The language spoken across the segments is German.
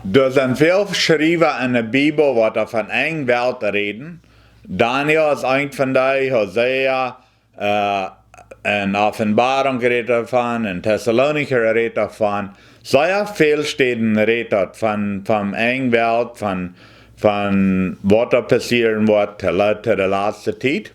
Da sind viel geschrieben in der Bibel, was von einer Welt reden. Daniel ist ein von denen, Hosea, in Offenbarung redet davon, in Thessalonicher redet davon. Sehr viel Städten redet von einer Welt, von was da passieren wird zu der letzten Zeit.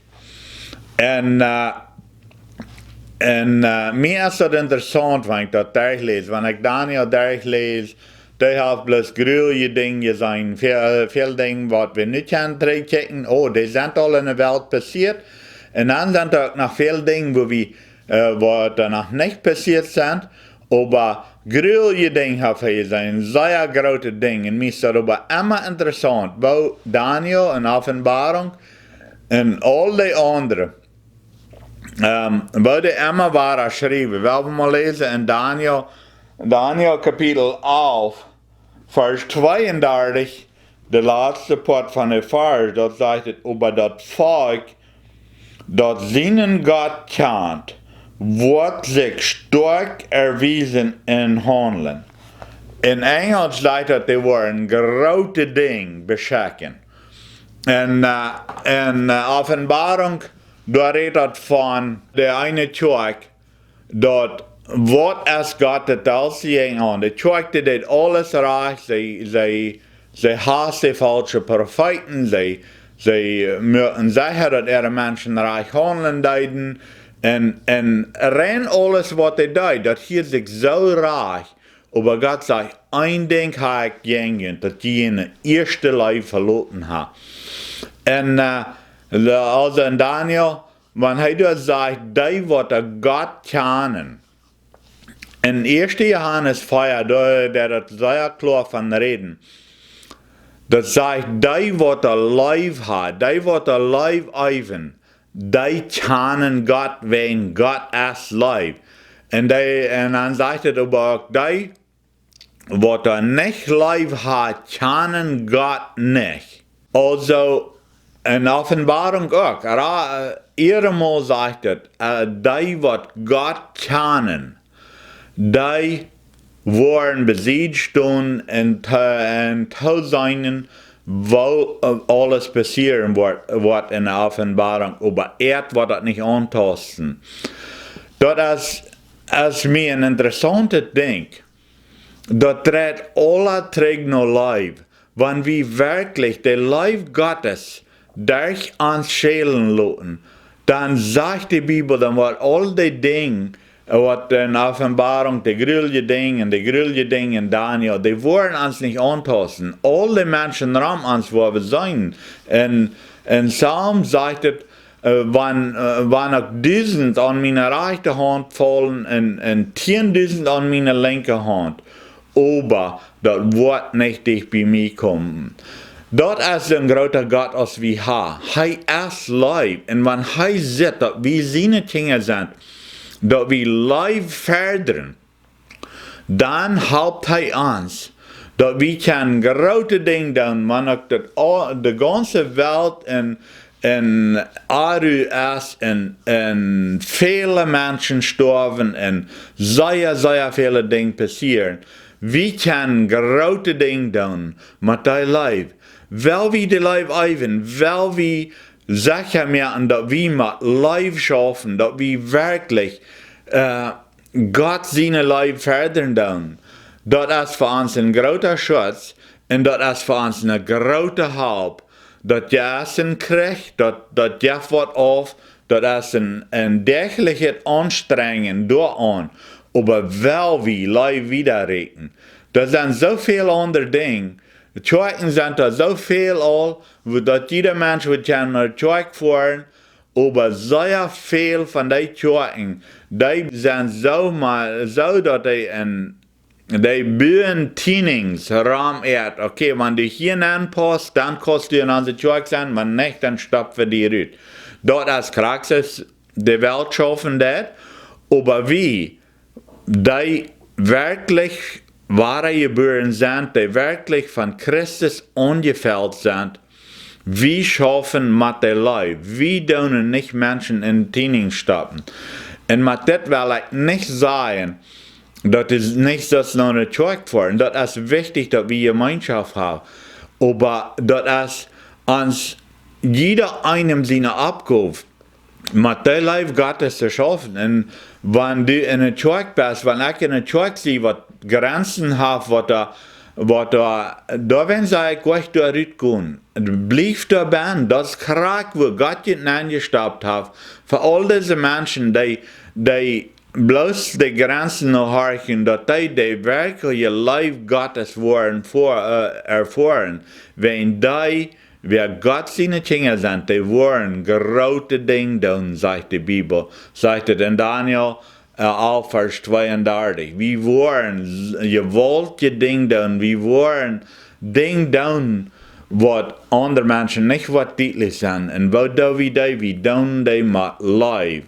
Mir ist das interessant, wenn ich das durchlese. Wenn ich Daniel durchlese, die haben bloß gruelige Dinge sein. Viel Dinge, was wir nicht können checken. Oh, die sind alle in der Welt passiert. Und dann sind auch noch viele Dinge, wo da noch nicht passiert sind. Aber gruelige Dinge haben sein, sehr große Dinge. Und mir ist das aber immer interessant, wo Daniel in Offenbarung und all die anderen, wo die immer waren geschrieben. Wir wollen mal lesen in Daniel Kapitel 11, Vers 32, der letzte Part von der Vers, dort sagt es über das Volk, das seinen Gott kennt, wird sich stark erwiesen in Handeln. In Englisch sagt es, die waren große Dinge beschicken. In Offenbarung, da redet von der eine Tag, dort wat es Gott het als ging aan. De Tag deed alles recht, zij hassen falsche Propheten, zij moeten zeggen dat Menschen reich handeln deiden, en rein alles wat hij deed, dat hier zich zo reich, aber Gott sagt, ein Ding habe ich gegen, dat die in de eerste Leib verloren hat. En also in Daniel, wenn hij dat sagt, die wat Gott kennen, in 1. Johannes 4, der das sehr klar von reden, das sagt, die wat Leib hat, die wat Leib eiven, die kennen Gott, wenn Gott ist Leib. Und dann sagt er aber auch, die wat nicht Leib hat, kennen Gott nicht. Also, in Offenbarung auch, einmal sagt er, die wat Gott kennen, die waren besiegt und zu sein, wo alles passieren wird in der Offenbarung, aber wird das nicht antasten. Das ist mir ein interessantes Ding. Das tritt alle trägt noch Leib, wenn wir wirklich den Leib Gottes durch uns schälen lassen, dann sagt die Bibel, dann wird all die Dinge, wat in Offenbarung, die gruelige Dinge in Daniel, die wollen uns nicht antasten. Alle Menschen rum uns, wo wir sein. In Psalm sagt es, wenn auch 1000 an meine rechte Hand fallen und 10.000 an meine linke Hand, aber das wird nicht dich bei mir kommen. Dat is een groter Gott als wir haben. Hij is Leib. Und wenn hij sieht, dass wir seine Kinder sind, dass wir Leib fördern, dann helpt hij uns, dass wir können große Dinge tun, wenn auch die ganze Welt in Aru ist, und viele Menschen sterben, und sehr viele Dinge passieren. Wir können große Dinge tun mit dem Leib. Weil wir die Leib eiven, weil wir sicher machen, dass wir mit Leib schaffen, dass wir wirklich Gott seine Leib fördern tun. Das ist für uns ein großer Schutz und das ist für uns eine große Hilfe. Das Jassen kriegt, das wird auf, das ist ein tägliches Anstrengen durch, aber weil wir Leib widerreden. Das sind so viele andere Dinge. Die Kirchen sind da so viel all, dass jeder Mensch kann nach Kirche fahren, aber sehr viel von den Kirchen, die sind so, dass die bühen Tienings Raum erd. Okay, wenn du hier anpasst, dann kannst du in unsere Kirche sein, wenn nicht, dann stopfen wir die rüt. Dort ist Praxis, die Welt schaffen das, aber wie, die wirklich wahre Gebühren sind, die wirklich von Christus angefällt sind, wir schaffen mit der Leib. Wir dürfen nicht Menschen in Dienst stoppen. Und mit das will ich nicht sagen, Dat is nichts, das noch nicht Zeug vor. Und das ist wichtig, dass wir Gemeinschaft haben. Aber das ist uns jeder einem seine Abgabe mit der Life Gottes zu schaffen. Und wenn du in der Zeug bist, wenn ich in der Zeug sehe, was Grenzen habe, da werden sie gleich da rausgehen. Blieb da ben, das Krieg, wo Gott ihn angestaubt hat, für all diese Menschen, die bloß die Grenzen noch horchen, dass die wirkliche Life Gottes erfahren, wenn die, wer Gott seine Kinder sind, die wollen große Dinge tun, sagt die Bibel, sagt es in Daniel 11, Vers 32. Wir wollen gewollte Dinge tun, wir wollen Dinge tun, was andere Menschen nicht was deutlich sind, und wo wir tun die mit Life.